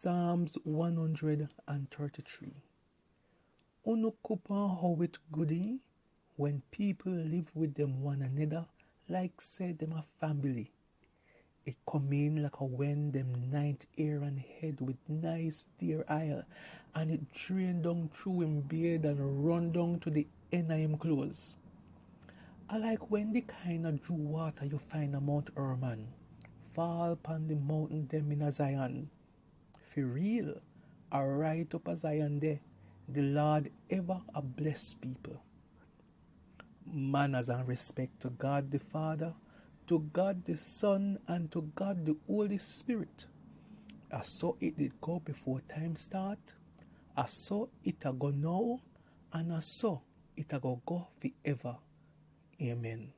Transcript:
Psalms 133. Unu kupan how it goody when people live with them one another like say them a family. It come in like a when them night air and head with nice dear aisle, and it drain down through him beard and run down to the end of him clothes. I like when the kind of drew water you find a Mount Hermon fall upon the mountain them in a Zion. For real, a right up a Zion there, the Lord ever a bless people. Manners and respect to God the Father, to God the Son, and to God the Holy Spirit. As so it did go before time start, as so it a go now, and as so it a go forever. Amen.